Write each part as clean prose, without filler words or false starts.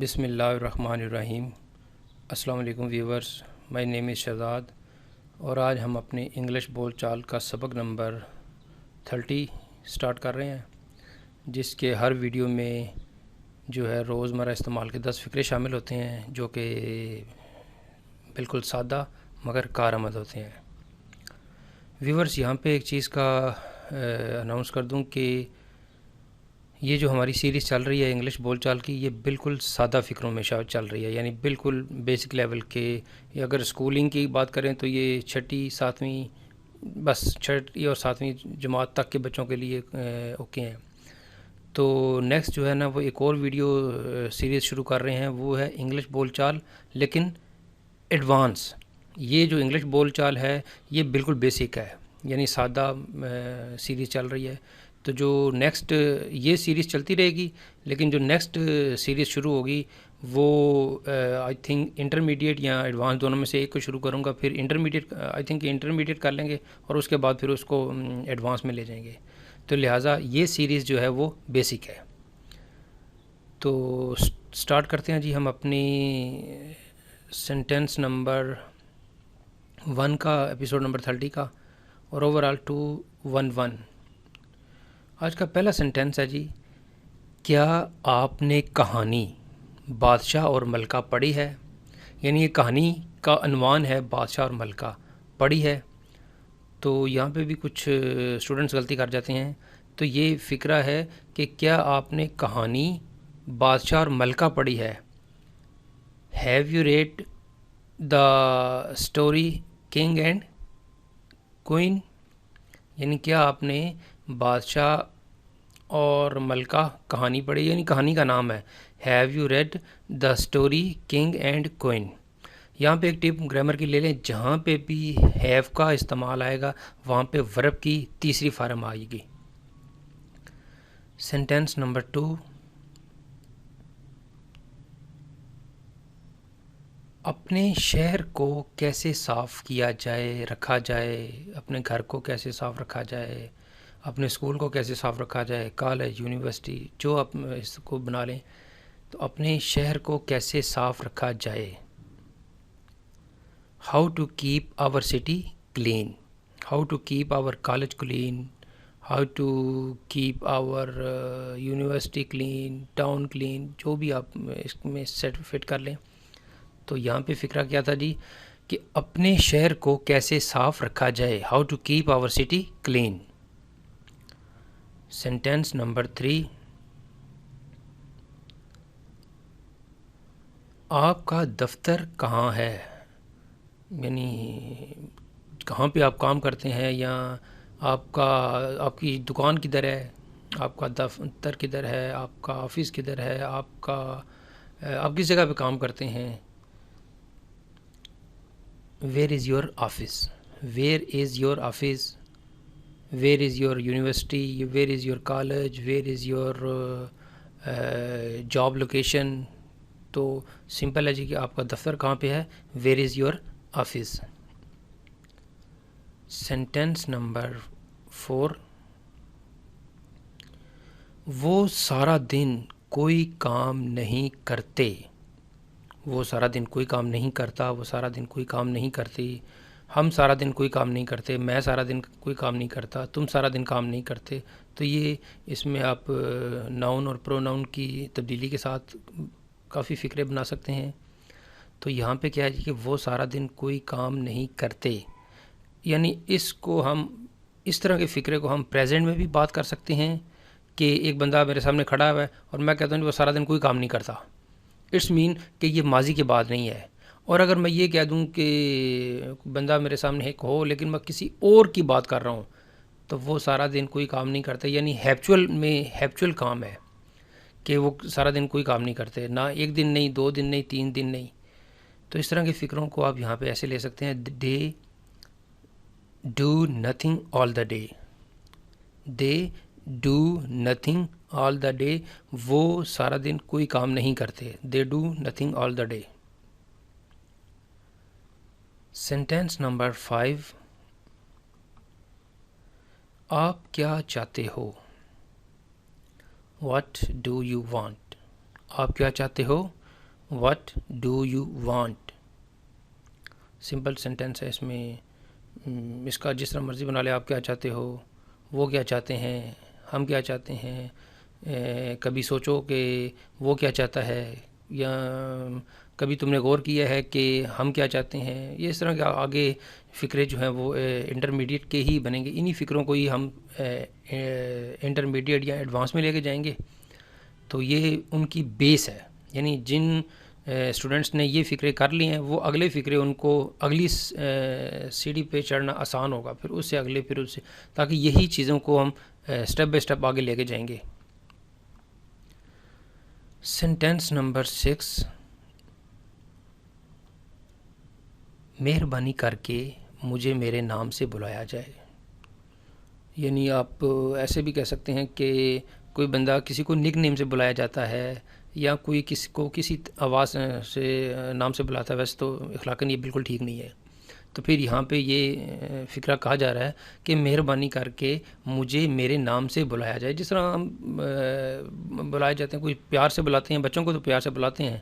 بسم اللہ الرحمن الرحیم۔ السلام علیکم ویورز، مائی نیم از شہزاد اور آج ہم اپنے انگلش بول چال کا سبق نمبر 30 سٹارٹ کر رہے ہیں، جس کے ہر ویڈیو میں جو ہے روزمرہ استعمال کے 10 فقرے شامل ہوتے ہیں جو کہ بالکل سادہ مگر کارآمد ہوتے ہیں۔ ویورز، یہاں پہ ایک چیز کا اناؤنس کر دوں کہ یہ جو ہماری سیریز چل رہی ہے انگلش بول چال کی، یہ بالکل سادہ فکروں میں چل رہی ہے، یعنی بالکل بیسک لیول کے۔ اگر اسکولنگ کی بات کریں تو یہ چھٹی اور ساتویں جماعت تک کے بچوں کے لیے اوکے ہیں۔ تو نیکسٹ جو ہے نا، وہ ایک اور ویڈیو سیریز شروع کر رہے ہیں، وہ ہے انگلش بول چال لیکن ایڈوانس۔ یہ جو انگلش بول چال ہے یہ بالکل بیسک ہے، یعنی سادہ سیریز چل رہی ہے۔ تو جو نیکسٹ یہ سیریز چلتی رہے گی، لیکن جو نیکسٹ سیریز شروع ہوگی وہ آئی تھنک انٹرمیڈیٹ یا ایڈوانس دونوں میں سے ایک کو شروع کروں گا، پھر انٹرمیڈیٹ کر لیں گے اور اس کے بعد پھر اس کو ایڈوانس میں لے جائیں گے۔ تو لہٰذا یہ سیریز جو ہے وہ بیسک ہے۔ تو سٹارٹ کرتے ہیں جی ہم اپنی سینٹینس نمبر 1 کا، ایپیسوڈ نمبر 30 کا، اور اوور آل 211۔ آج کا پہلا سینٹینس ہے جی، کیا آپ نے کہانی بادشاہ اور ملکہ پڑھی ہے؟ یعنی یہ کہانی کا عنوان ہے بادشاہ اور ملکہ پڑھی ہے۔ تو یہاں پہ بھی کچھ اسٹوڈنٹس غلطی کر جاتے ہیں۔ تو یہ فکرہ ہے کہ کیا آپ نے کہانی بادشاہ اور ملکہ پڑھی ہے؟ Have you read the story king and queen? یعنی کیا آپ نے بادشاہ اور ملکہ کہانی پڑھی، یعنی کہانی کا نام ہے have you read the story king and queen. یہاں پہ ایک ٹپ گرامر کی لے لیں، جہاں پہ بھی ہیو کا استعمال آئے گا وہاں پہ ورب کی تیسری فارم آئے گی۔ سینٹینس نمبر 2، اپنے شہر کو کیسے صاف کیا جائے، رکھا جائے، اپنے گھر کو کیسے صاف رکھا جائے، اپنے اسکول کو کیسے صاف رکھا جائے، کالج، یونیورسٹی، جو آپ اس کو بنا لیں۔ تو اپنے شہر کو کیسے صاف رکھا جائے، how to keep our city clean, how to keep our college clean, how to keep our university clean, town clean, جو بھی آپ اس میں سیٹ فٹ کر لیں۔ تو یہاں پہ فکرہ کیا تھا جی کہ اپنے شہر کو کیسے صاف رکھا جائے، how to keep our city clean. Sentence number 3، آپ کا دفتر کہاں ہے؟ یعنی کہاں پہ آپ کام کرتے ہیں، یا آپ کی دکان کدھر ہے، آپ کا دفتر کدھر ہے، آپ کا آفس کدھر ہے، آپ کس جگہ پہ کام کرتے ہیں۔ Where is your office, where is your office, where is your university, where is your college, where is your job location. تو سمپل ہے جی کہ آپ کا دفتر کہاں پہ ہے، where is your office. Sentence number 4، وہ سارا دن کوئی کام نہیں کرتے، وہ سارا دن کوئی کام نہیں کرتا، وہ سارا دن کوئی کام نہیں کرتی، ہم سارا دن کوئی کام نہیں کرتے، میں سارا دن کوئی کام نہیں کرتا، تم سارا دن کام نہیں کرتے۔ تو یہ اس میں آپ ناؤن اور پرو ناؤن کی تبدیلی کے ساتھ کافی فکرے بنا سکتے ہیں۔ تو یہاں پہ کیا ہے کہ وہ سارا دن کوئی کام نہیں کرتے، یعنی اس طرح کے فکرے کو ہم پریزنٹ میں بھی بات کر سکتے ہیں کہ ایک بندہ میرے سامنے کھڑا ہوا ہے اور میں کہتا ہوں کہ وہ سارا دن کوئی کام نہیں کرتا، اٹس مین کہ یہ ماضی کی بات نہیں ہے۔ اور اگر میں یہ کہہ دوں کہ بندہ میرے سامنے ایک ہو لیکن میں کسی اور کی بات کر رہا ہوں، تو وہ سارا دن کوئی کام نہیں کرتا، یعنی ہیپچول کام ہے کہ وہ سارا دن کوئی کام نہیں کرتے، نہ ایک دن نہیں، 2 دن نہیں، 3 دن نہیں۔ تو اس طرح کے فکروں کو آپ یہاں پہ ایسے لے سکتے ہیں، they do nothing all the day, they do nothing all the day, وہ سارا دن کوئی کام نہیں کرتے، they do nothing all the day. Sentence number 5، آپ کیا چاہتے ہو، واٹ ڈو یو وانٹ، آپ کیا چاہتے ہو، What do you want? Simple sentence ہے، اس میں اس کا جس طرح مرضی بنا لے. آپ کیا چاہتے ہو، وہ کیا چاہتے ہیں، ہم کیا چاہتے ہیں. کبھی سوچو کہ وہ کیا چاہتا ہے، یا کبھی تم نے غور کیا ہے کہ ہم کیا چاہتے ہیں. یہ اس طرح کے آگے فکرے جو ہیں وہ انٹرمیڈیٹ کے ہی بنیں گے. انہی فکروں کو ہی ہم انٹرمیڈیٹ یا ایڈوانس میں لے کے جائیں گے. تو یہ ان کی بیس ہے. یعنی جن اسٹوڈنٹس نے یہ فکرے کر لی ہیں، وہ اگلے فکرے ان کو اگلی سیڑھی پہ چڑھنا آسان ہوگا، پھر اس سے اگلے، پھر اس سے، تاکہ یہی چیزوں کو ہم اسٹیپ بائی اسٹیپ آگے لے کے جائیں گے. Sentence number 6. مہربانی کر کے مجھے میرے نام سے بلایا جائے. یعنی آپ ایسے بھی کہہ سکتے ہیں کہ کوئی بندہ کسی کو نک نیم سے بلایا جاتا ہے، یا کوئی کسی کو کسی آواز سے نام سے بلاتا ہے، ویسے تو اخلاقاً یہ بالکل ٹھیک نہیں ہے. تو پھر یہاں پہ یہ فکرہ کہا جا رہا ہے کہ مہربانی کر کے مجھے میرے نام سے بلایا جائے. جس طرح ہم بلائے جاتے ہیں، کوئی پیار سے بلاتے ہیں، بچوں کو تو پیار سے بلاتے ہیں،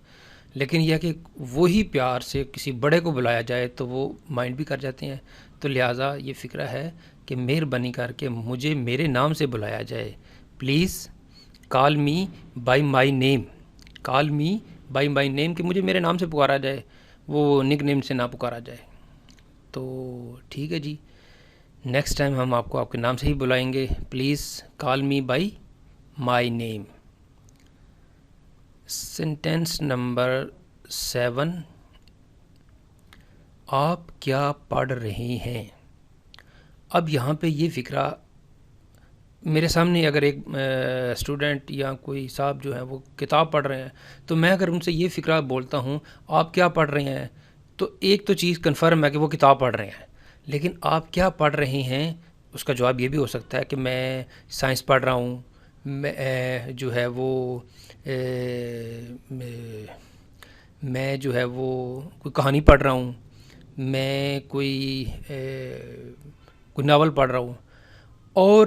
لیکن یہ کہ وہی پیار سے کسی بڑے کو بلایا جائے تو وہ مائنڈ بھی کر جاتے ہیں. تو لہٰذا یہ فکرہ ہے کہ مہربانی کر کے مجھے میرے نام سے بلایا جائے. Please call me by my name. Call me by my name, کہ مجھے میرے نام سے پکارا جائے، وہ نک نیم سے نہ پکارا جائے. تو ٹھیک ہے جی، نیکسٹ ٹائم ہم آپ کو آپ کے نام سے ہی بلائیں گے. Please call me by my name. Sentence number 7. آپ کیا پڑھ رہے ہیں؟ اب یہاں پہ یہ فکرہ میرے سامنے، اگر ایک اسٹوڈنٹ یا کوئی صاحب جو ہے وہ کتاب پڑھ رہے ہیں، تو میں اگر ان سے یہ فکرہ بولتا ہوں آپ کیا پڑھ رہے ہیں، تو ایک تو چیز کنفرم ہے کہ وہ کتاب پڑھ رہے ہیں. لیکن آپ کیا پڑھ رہے ہیں، اس کا جواب یہ بھی ہو سکتا ہے کہ میں سائنس پڑھ رہا ہوں، میں جو ہے وہ میں جو ہے وہ کوئی کہانی پڑھ رہا ہوں، میں کوئی ناول پڑھ رہا ہوں. اور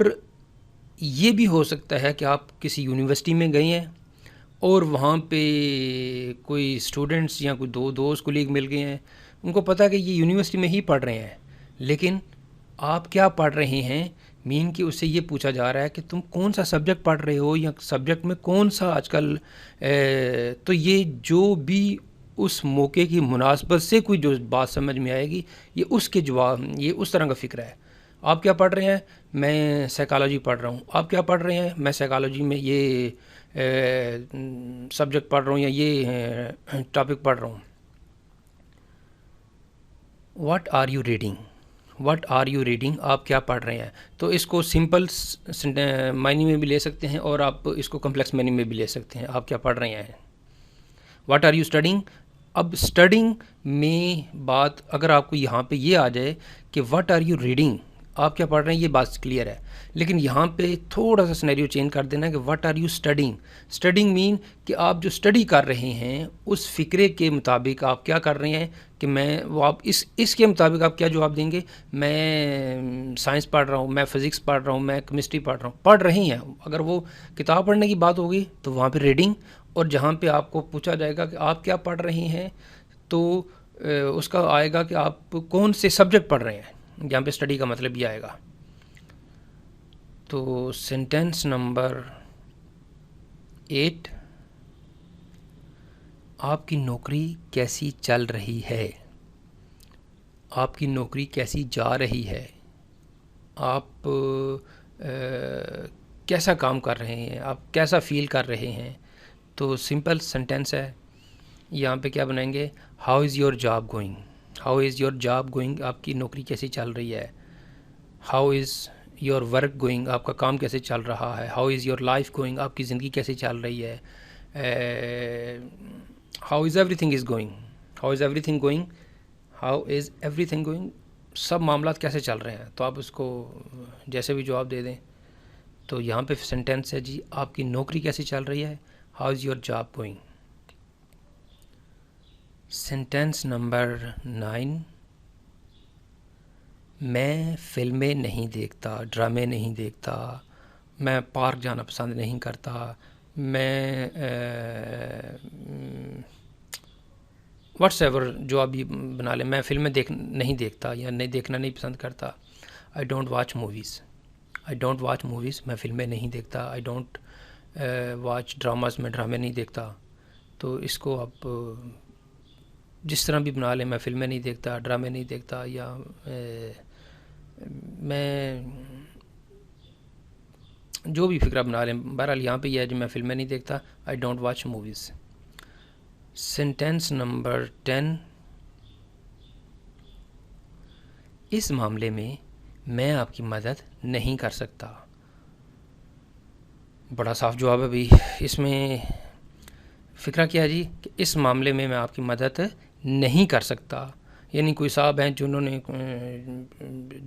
یہ بھی ہو سکتا ہے کہ آپ کسی یونیورسٹی میں گئے ہیں اور وہاں پہ کوئی اسٹوڈنٹس یا کوئی دو دوست کولیگ مل گئے ہیں، ان کو پتہ ہے کہ یہ یونیورسٹی میں ہی پڑھ رہے ہیں، لیکن آپ کیا پڑھ رہے ہیں، مین کہ اس سے یہ پوچھا جا رہا ہے کہ تم کون سا سبجیکٹ پڑھ رہے ہو، یا سبجیکٹ میں کون سا آج کل. تو یہ جو بھی اس موقع کی مناسبت سے کوئی جو بات سمجھ میں آئے گی، یہ اس کے جواب، یہ اس طرح کا فکر ہے. آپ کیا پڑھ رہے ہیں؟ میں سائیکالوجی پڑھ رہا ہوں. آپ کیا پڑھ رہے ہیں؟ میں سائیکالوجی میں یہ سبجیکٹ پڑھ رہا ہوں، یا یہ ٹاپک پڑھ رہا ہوں. What are you reading? What are you reading, آپ کیا پڑھ رہے ہیں. تو اس کو سمپل معنی میں بھی لے سکتے ہیں، اور آپ اس کو کمپلیکس معنی میں بھی لے سکتے ہیں. آپ کیا پڑھ رہے ہیں. What are you studying. اب اسٹڈنگ میں بات اگر آپ کو یہاں پہ یہ آ جائے کہ واٹ آر یو ریڈنگ، آپ کیا پڑھ رہے ہیں، یہ بات کلیئر ہے. لیکن یہاں پہ تھوڑا سا سینیریو چینج کر دینا کہ what are you studying. Studying مین کہ آپ جو اسٹڈی کر رہے ہیں اس فکرے کے مطابق آپ کیا کر رہے ہیں، کہ میں وہ آپ اس کے مطابق آپ کیا جواب دیں گے. میں سائنس پڑھ رہا ہوں، میں فزکس پڑھ رہا ہوں، میں کیمسٹری پڑھ رہا ہوں. پڑھ رہی ہیں، اگر وہ کتاب پڑھنے کی بات ہوگی تو وہاں پہ ریڈنگ. اور جہاں پہ آپ کو پوچھا جائے گا کہ آپ کیا پڑھ رہے ہیں، تو اس کا آئے گا کہ آپ کون سے سبجیکٹ پڑھ رہے ہیں. جہاں پہ اسٹڈی کا مطلب یہ آئے گا. تو سینٹینس نمبر 8. آپ کی نوکری کیسی چل رہی ہے. آپ کی نوکری کیسی جا رہی ہے. آپ کیسا کام کر رہے ہیں، آپ کیسا فیل کر رہے ہیں. تو سمپل سینٹینس ہے. یہاں پہ کیا بنائیں گے، how is your job going. How is your job going, آپ کی نوکری کیسی چل رہی ہے. How is your work going, آپ کا کام کیسے چل رہا ہے. How is your life going, آپ کی زندگی کیسے چل رہی ہے. How is everything is going. How is everything going. How is everything going, سب معاملات کیسے چل رہے ہیں. تو آپ اس کو جیسے بھی جواب دے دیں. تو یہاں پہ سینٹینس ہے جی، آپ کی نوکری کیسی چل رہی ہے. How is your job going. Sentence number 9. میں فلمیں نہیں دیکھتا، ڈرامے نہیں دیکھتا، میں پارک جانا پسند نہیں کرتا، میں واٹس ایور جو آپ بھی بنا لیں. میں فلمیں نہیں دیکھتا یا دیکھنا نہیں پسند کرتا. I don't watch movies. میں فلمیں نہیں دیکھتا. I don't watch dramas. میں ڈرامے نہیں دیکھتا. تو اس کو آپ جس طرح بھی بنا لیں. میں فلمیں نہیں دیکھتا, ڈرامے نہیں دیکھتا, یا میں جو بھی فکرہ بنا لیں. بہرحال یہاں پہ یہ ہے جو میں فلمیں نہیں دیکھتا. I don't watch movies. Sentence number 10. اس معاملے میں میں آپ کی مدد نہیں کر سکتا. بڑا صاف جواب ہے بھائی. اس میں فکرہ کیا ہے جی کہ اس معاملے میں آپ کی مدد نہیں کر سکتا. یعنی کوئی صاحب ہیں جنہوں نے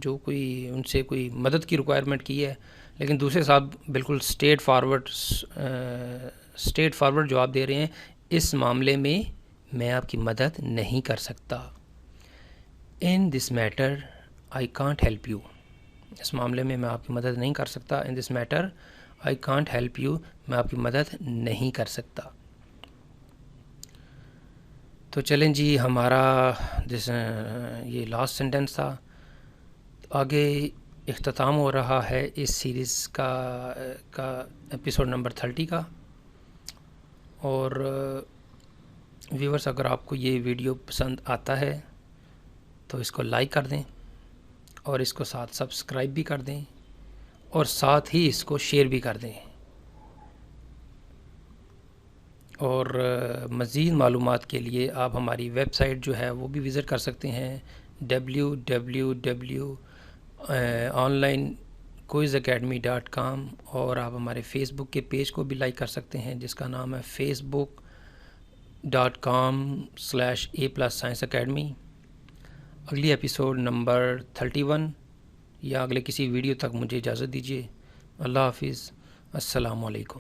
جو کوئی ان سے کوئی مدد کی ریکوائرمنٹ کی ہے, لیکن دوسرے صاحب بالکل اسٹریٹ فارورڈ جواب دے رہے ہیں, اس معاملے میں میں آپ کی مدد نہیں کر سکتا. ان دس matter I can't help you. اس معاملے میں آپ کی مدد نہیں کر سکتا. ان دس matter I can't help you. میں آپ کی مدد نہیں کر سکتا. تو چلیں جی, ہمارا یہ لاسٹ سینٹنس تھا. آگے اختتام ہو رہا ہے اس سیریز کا ایپیسوڈ نمبر 30 کا. اور ویورز, اگر آپ کو یہ ویڈیو پسند آتا ہے تو اس کو لائک کر دیں, اور اس کو ساتھ سبسکرائب بھی کر دیں, اور ساتھ ہی اس کو شیئر بھی کر دیں. اور مزید معلومات کے لیے آپ ہماری ویب سائٹ جو ہے وہ بھی وزٹ کر سکتے ہیں, www.onlinequizacademy.com. اور آپ ہمارے فیس بک کے پیج کو بھی لائک کر سکتے ہیں, جس کا نام ہے facebook.com/A+ Science Academy. اگلی ایپیسوڈ نمبر 31 یا اگلے کسی ویڈیو تک مجھے اجازت دیجیے. اللہ حافظ. السلام علیکم.